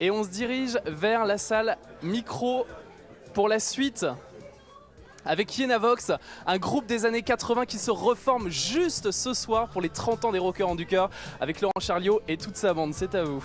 Et on se dirige vers la salle micro pour la suite avec Yenavox, un groupe des années 80 qui se reforme juste ce soir pour les 30 ans des Rockers en du cœur avec Laurent Charliot et toute sa bande. C'est à vous.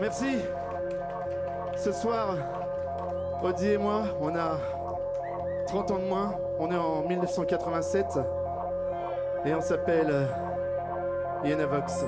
Merci. Ce soir, Audi et moi, on a 30 ans de moins. On est en 1987 et on s'appelle Yenavox.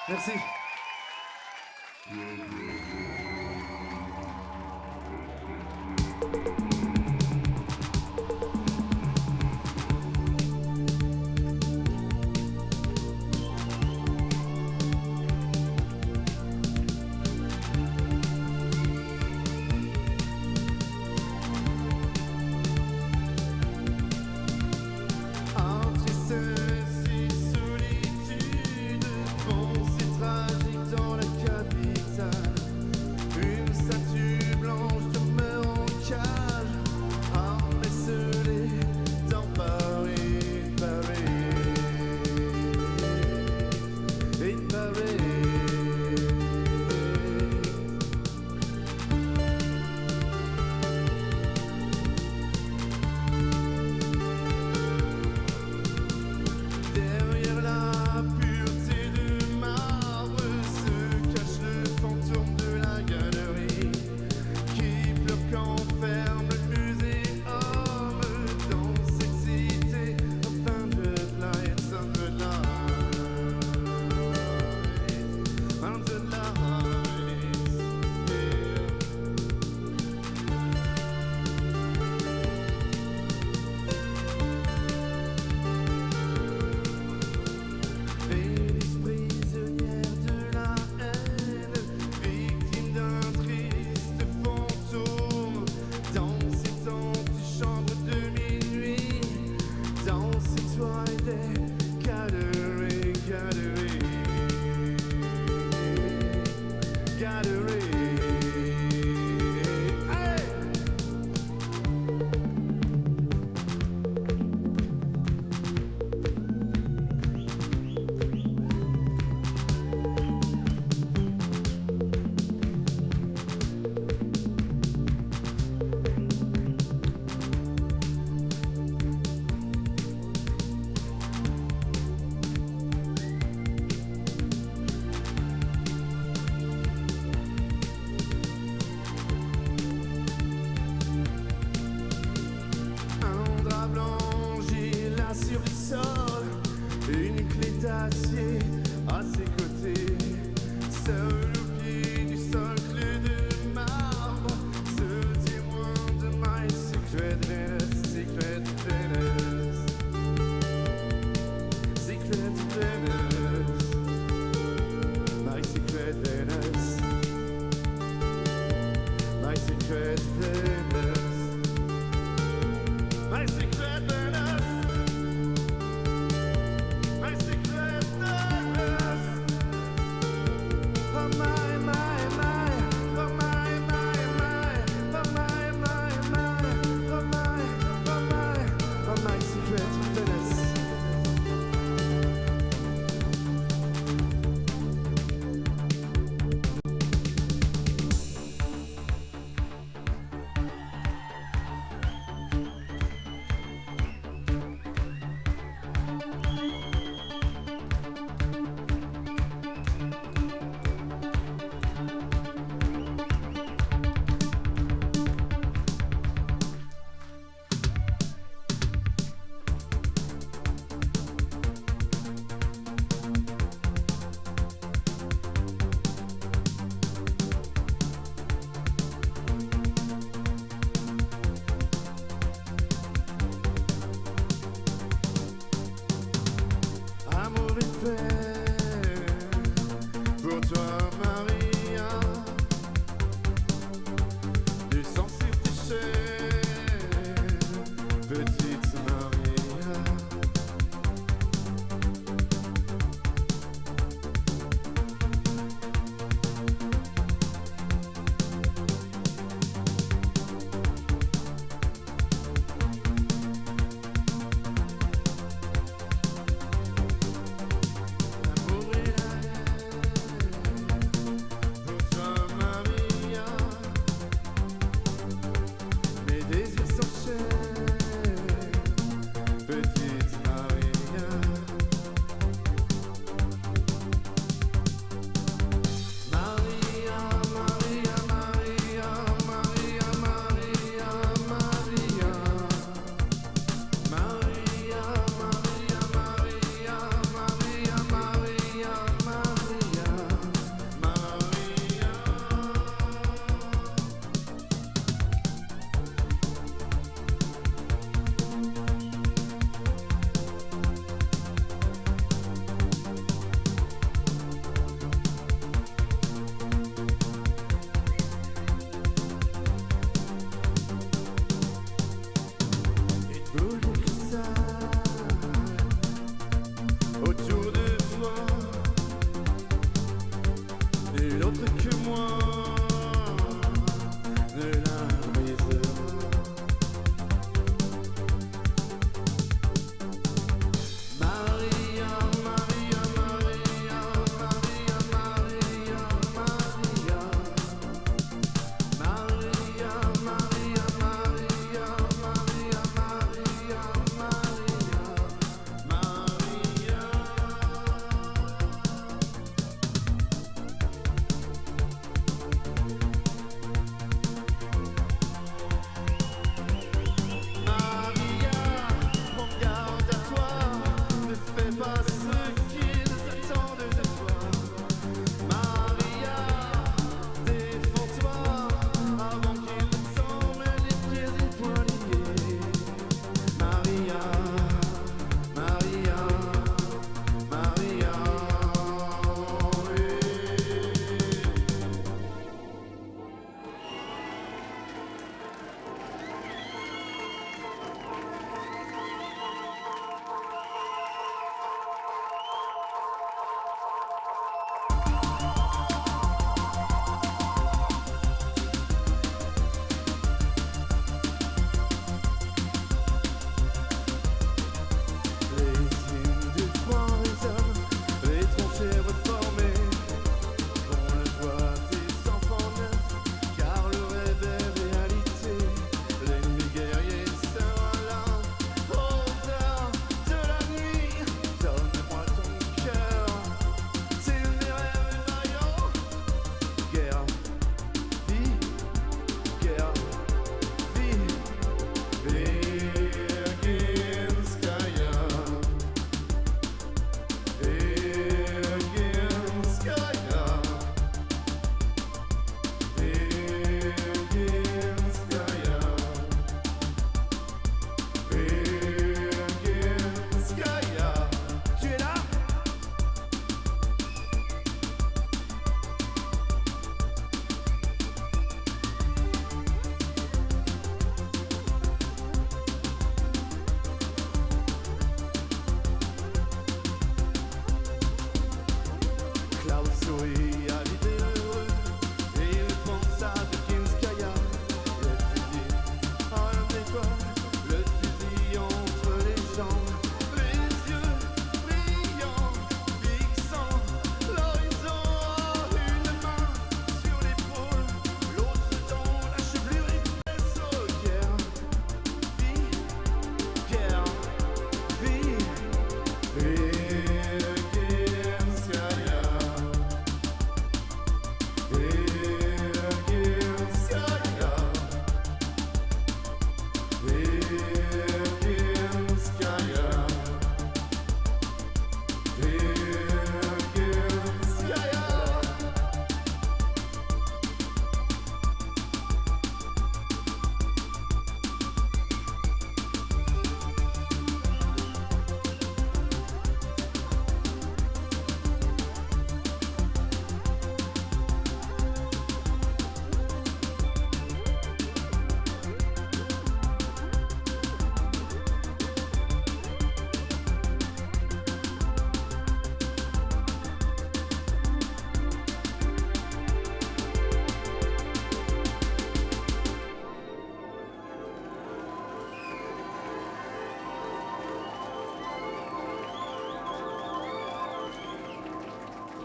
Merci.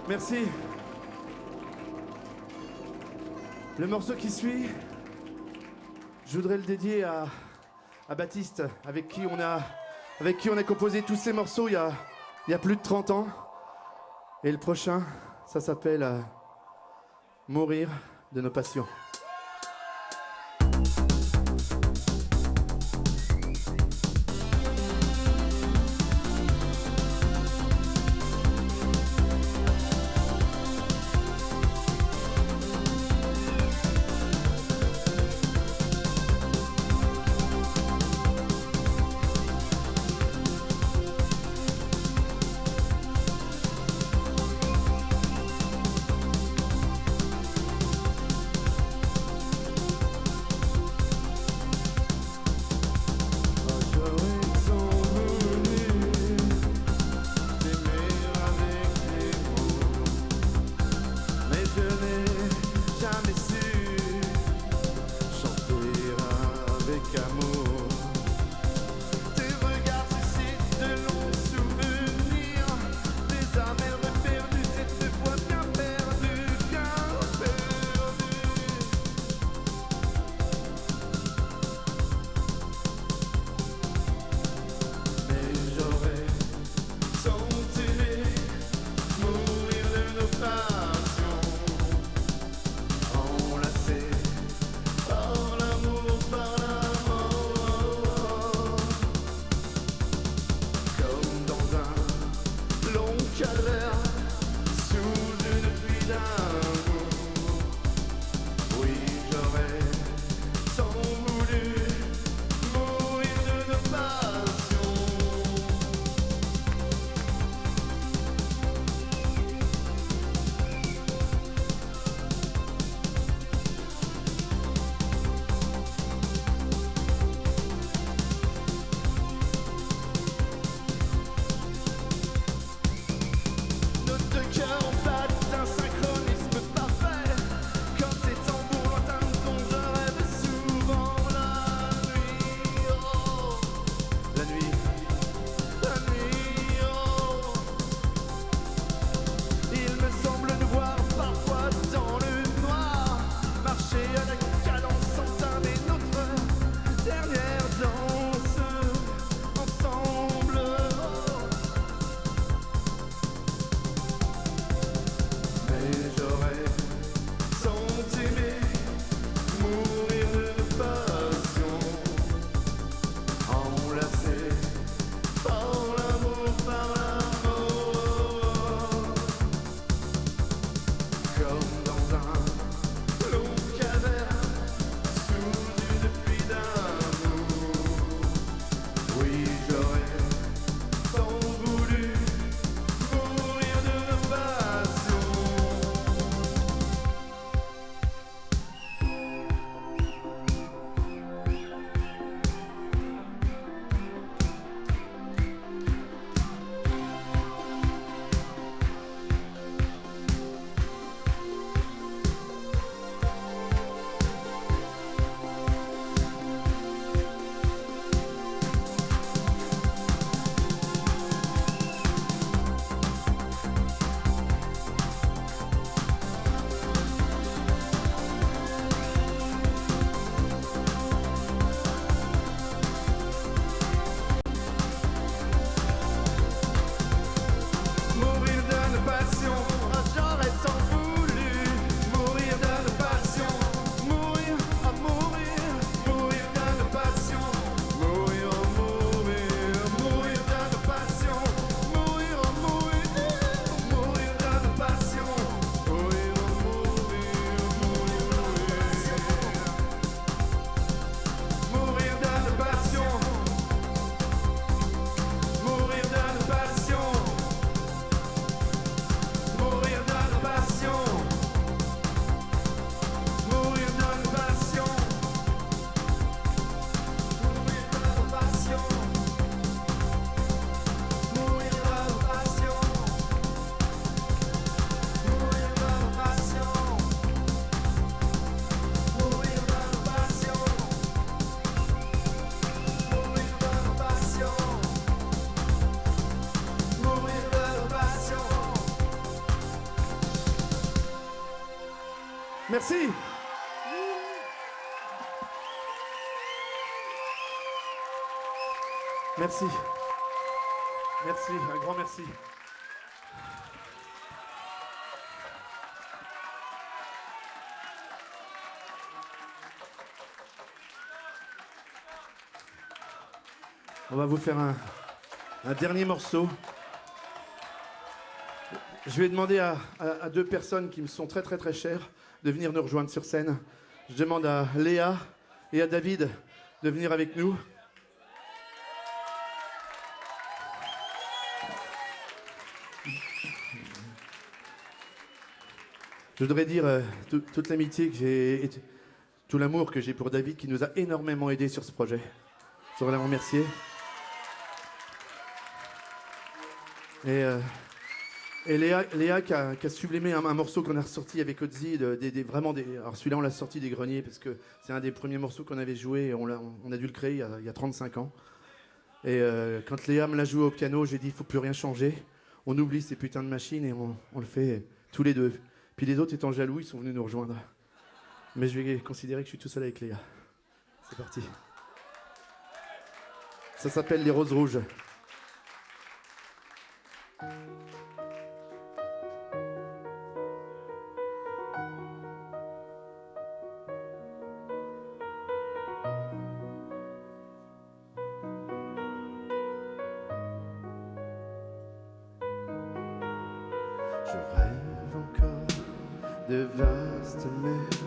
Merci. Le morceau qui suit, je voudrais le dédier à Baptiste, avec qui on a composé tous ces morceaux il y a plus de 30 ans. Et le prochain, ça s'appelle Mourir de nos passions. Merci. Merci. Merci, un grand merci. On va vous faire un dernier morceau. Je vais demander à deux personnes qui me sont très très très chères de venir nous rejoindre sur scène. Je demande à Léa et à David de venir avec nous. Je voudrais dire toute l'amitié que j'ai, tout l'amour que j'ai pour David qui nous a énormément aidés sur ce projet. Je voudrais le remercier. Et Léa qui a sublimé un morceau qu'on a ressorti avec Ozzy, alors celui-là on l'a sorti des greniers parce que c'est un des premiers morceaux qu'on avait joué, et on a dû le créer il y a 35 ans. Et quand Léa me l'a joué au piano, j'ai dit il faut plus rien changer, on oublie ces putains de machines et on le fait tous les deux. Puis les autres étant jaloux, ils sont venus nous rejoindre. Mais je vais considérer que je suis tout seul avec Léa. C'est parti. Ça s'appelle Les Roses Rouges. Je rêve encore de vastes mers,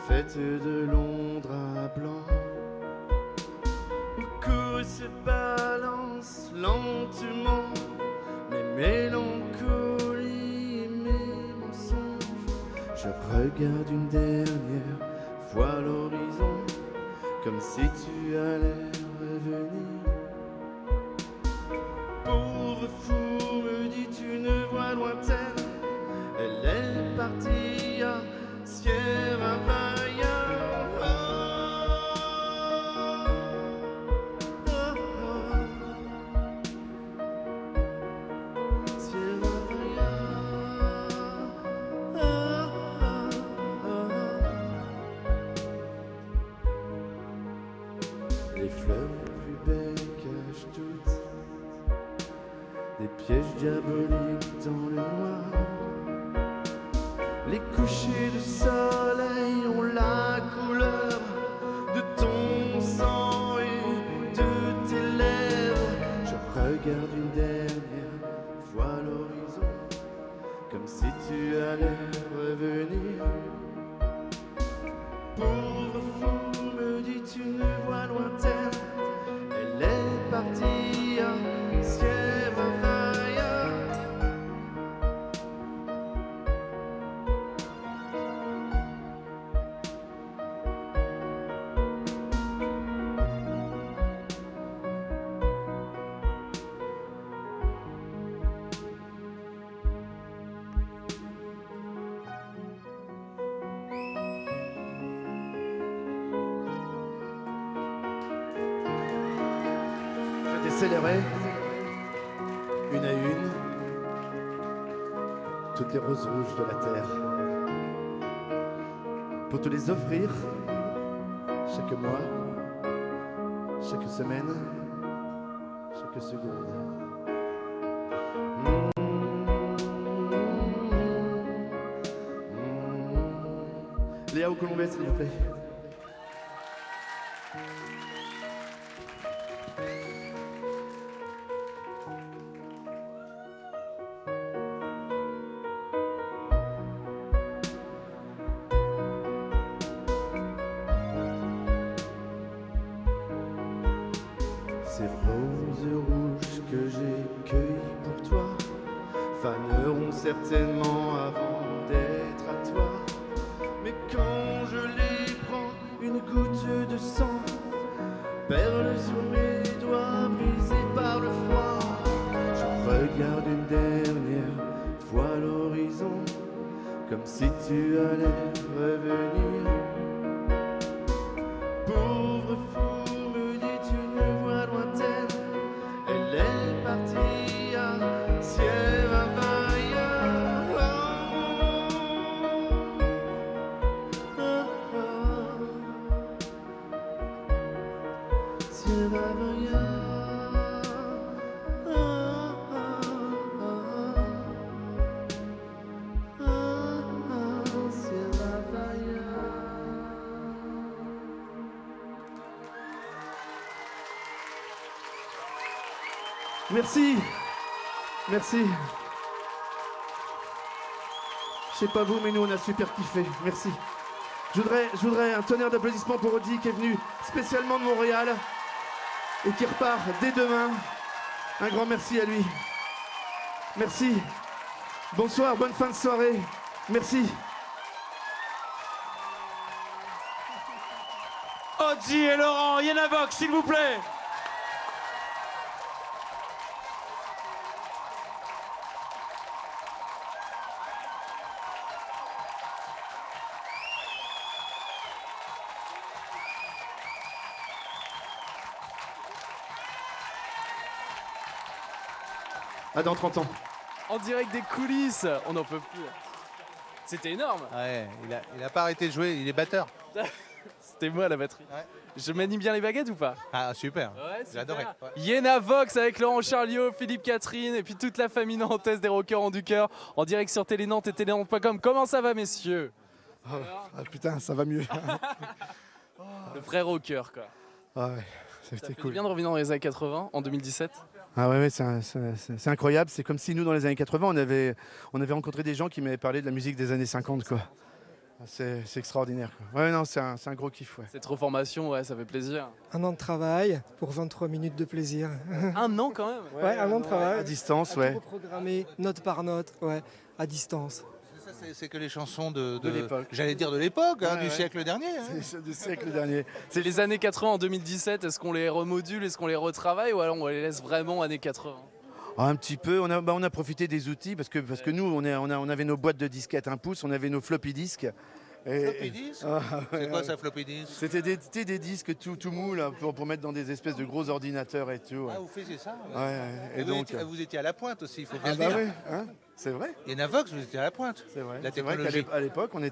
faites de Londres à blanc, où courent se balancent lentement mes mélancolies et mes mensonges. Je regarde une dernière fois l'horizon, comme si tu allais revenir. Pauvre fou, me dit une voix lointaine, elle est partie à Sierra Vaya. Sierra Vaya. Les fleurs les plus belles cachent toutes des pièges diaboliques dans le noir. Les couchers de soleil ont la couleur de ton sang et de tes lèvres. Je regarde une dernière fois l'horizon, comme si tu allais revenir. Pauvre fou, me dit une voix lointaine, elle est partie à Sierra Vaya. Je vais décélérer, une à une, toutes les roses rouges de la terre, pour te les offrir chaque mois, chaque semaine, chaque seconde. Léa au Colombais, s'il vous plaît. Ces roses rouges que j'ai cueillies pour toi faneront certainement avant d'être à toi. Mais quand je les prends, une goutte de sang perle sur mes doigts brisés par le froid. Je regarde une dernière fois l'horizon, comme si tu allais revenir. Pauvre fou, me dit une voix lointaine, elle est partie à Sierra Vaya. Merci. Merci. Je sais pas vous, mais nous on a super kiffé. Merci. Je voudrais un tonnerre d'applaudissements pour Audi qui est venu spécialement de Montréal et qui repart dès demain. Un grand merci à lui. Merci. Bonsoir, bonne fin de soirée. Merci. Audi et Laurent, Yenavox, s'il vous plaît. À dans 30 ans. En direct des coulisses, on n'en peut plus. C'était énorme. Ouais, il a pas arrêté de jouer, il est batteur. C'était moi la batterie. Ouais. Je manie bien les baguettes ou pas? Ah super, Ouais, j'ai adoré. Ouais. Yenavox avec Laurent Charliot, Philippe Catherine et puis toute la famille nantaise des rockers en du cœur en direct sur Télé Nantes et télénantes.com. Comment ça va messieurs? Ah putain, ça va mieux. Le vrai rocker quoi. Ah ouais, Ça c'était fait cool. bien de revenir dans les années 80 en 2017. Ah ouais, c'est incroyable. C'est comme si nous, dans les années 80, on avait rencontré des gens qui m'avaient parlé de la musique des années 50, quoi. C'est extraordinaire, quoi. Ouais, non, c'est un gros kiff, ouais. Cette reformation, ouais, ça fait plaisir. Un an de travail pour 23 minutes de plaisir. Un an quand même. Ouais, un an de travail. À distance, À ouais. tout reprogrammer, note par note, ouais, à distance. Ça, c'est que les chansons de l'époque. J'allais dire de l'époque, hein, Ouais, du ouais. siècle dernier. Hein. C'est du siècle dernier. C'est les années 80 en 2017, est-ce qu'on les remodule, est-ce qu'on les retravaille ou alors on les laisse vraiment années 80? Ah, un petit peu, on a profité des outils parce que nous, on avait nos boîtes de disquettes 1 pouce, on avait nos floppy disques. Floppy disk. Ah, C'est quoi ça, floppy disk? C'était des disques tout mous là, pour mettre dans des espèces de gros ordinateurs et tout. Ouais. Ah, vous faisiez ça. Ouais, ouais. Et donc, vous étiez à la pointe aussi, il faut ah bien bah le dire. ouais, hein, c'est vrai. Yenavox, vous étiez à la pointe. C'est vrai. La C'est vrai technologie. qu'à l'époque, on a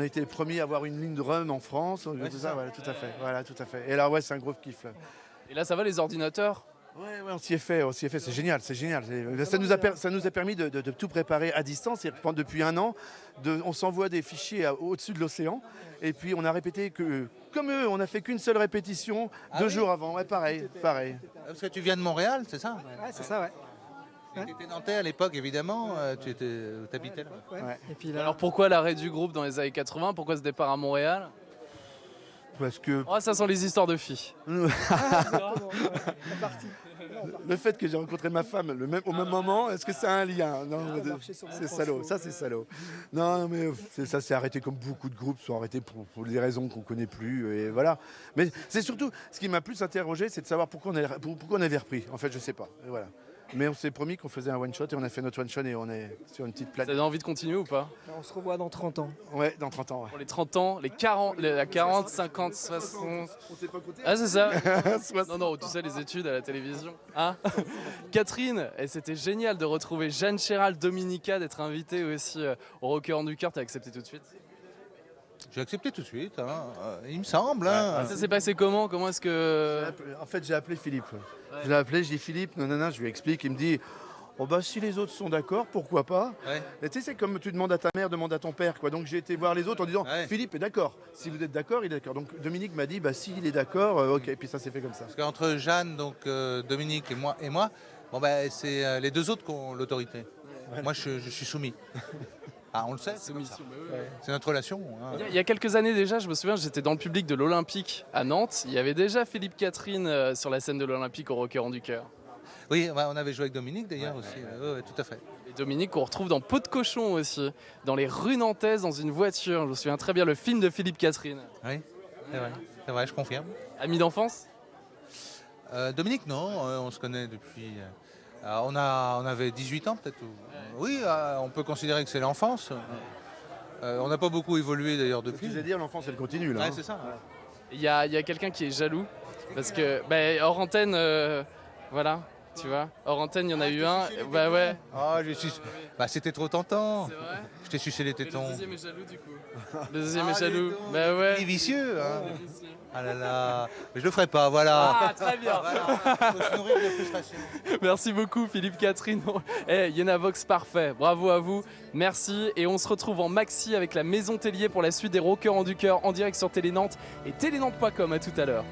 été les premiers à avoir une ligne de rhum en France. Tout c'est ça, ça. voilà, tout à fait. Voilà, tout à fait. Et là, ouais, c'est un gros kiff. Là. Et là ça va les ordinateurs? Ouais, on s'y est fait, c'est génial, c'est génial. Ça nous a permis de tout préparer à distance. Et depuis un an, on s'envoie des fichiers au-dessus de l'océan. Et puis on a répété que, comme eux, on n'a fait qu'une seule répétition 2 jours avant. Ouais, pareil. Parce que tu viens de Montréal, c'est ça? Ouais, c'est ça, ouais. Tu étais nantais à l'époque, évidemment. Tu habitais là. Ouais. Et puis là, Alors pourquoi l'arrêt du groupe dans les années 80? Pourquoi ce départ à Montréal? Parce que Oh ça sent les histoires de filles. exactement, ouais, c'est parti. le fait que j'ai rencontré ma femme au même moment, est-ce que c'est un lien? Non, on a marché sur mon c'est transfo. salaud, ça c'est salaud. Non, mais ça s'est arrêté comme beaucoup de groupes sont arrêtés pour des raisons qu'on ne connaît plus. Et voilà. Mais c'est surtout, ce qui m'a plus interrogé, c'est de savoir pourquoi on avait repris. En fait, je ne sais pas. Et voilà. Mais on s'est promis qu'on faisait un one-shot et on a fait notre one-shot et on est sur une petite Vous planète. avez envie de continuer ou pas? On se revoit dans 30 ans. Ouais, dans 30 ans. Ouais. Pour les 30 ans, les 40, la 40, 50, 60... On s'est pas compté. Ah c'est ça. 60. Non, non, tu sais, les études à la télévision. Hein Catherine, et c'était génial de retrouver Jeanne Chéral, Dominica, d'être invitée aussi au Rocker en du cœur. T'as accepté tout de suite? J'ai accepté tout de suite, hein. Il me semble. Hein. Ça s'est passé comment? Comment est-ce que... En fait, j'ai appelé Philippe. Je l'ai appelé, j'ai dit Philippe, non, je lui explique. Il me dit, oh bah si les autres sont d'accord, pourquoi pas? Ouais. Et tu sais, c'est comme tu demandes à ta mère, demande à ton père, quoi. Donc j'ai été voir les autres en disant, Ouais. Philippe est d'accord. Si vous êtes d'accord, il est d'accord. Donc Dominique m'a dit, bah s'il est d'accord, ok. Et puis ça s'est fait comme ça. Parce qu'entre Jeanne, donc Dominique et moi, bon bah, c'est les deux autres qui ont l'autorité. Moi, je suis soumis. Ah, on le sait, c'est comme ça. C'est notre relation. Hein. Il y a quelques années déjà, je me souviens, j'étais dans le public de l'Olympique à Nantes. Il y avait déjà Philippe Catherine sur la scène de l'Olympique au Rocker en du cœur. Oui, bah, on avait joué avec Dominique d'ailleurs aussi. Ouais, tout à fait. Et Dominique qu'on retrouve dans Peau de cochon aussi, dans les rues nantaises, dans une voiture. Je me souviens très bien le film de Philippe Catherine. Oui, c'est vrai, je confirme. Ami d'enfance? Dominique, non, on se connaît depuis. On avait 18 ans peut-être. Oui, on peut considérer que c'est l'enfance. On n'a pas beaucoup évolué d'ailleurs Ce que depuis. je veux dire, l'enfance, elle continue là. Ouais, hein. c'est ça. Il y a quelqu'un qui est jaloux, parce que hors antenne, voilà, tu vois, hors antenne il y en a eu un, bah ouais. Ah, bah, c'était trop tentant. C'est vrai. Je t'ai sucé les Mais le tétons. deuxième est jaloux du coup. Le deuxième est Ah, jaloux, dis donc, bah ouais. Il est vicieux. Hein. Ah là là, mais je le ferai pas, voilà. Ah très bien. Voilà, faut se nourrir de frustration. Merci beaucoup Philippe Catherine. Yenavox parfait, bravo à vous, merci. Et on se retrouve en maxi avec la Maison Tellier pour la suite des Rockers en du cœur en direct sur Télé Nantes et télénantes.com. À tout à l'heure.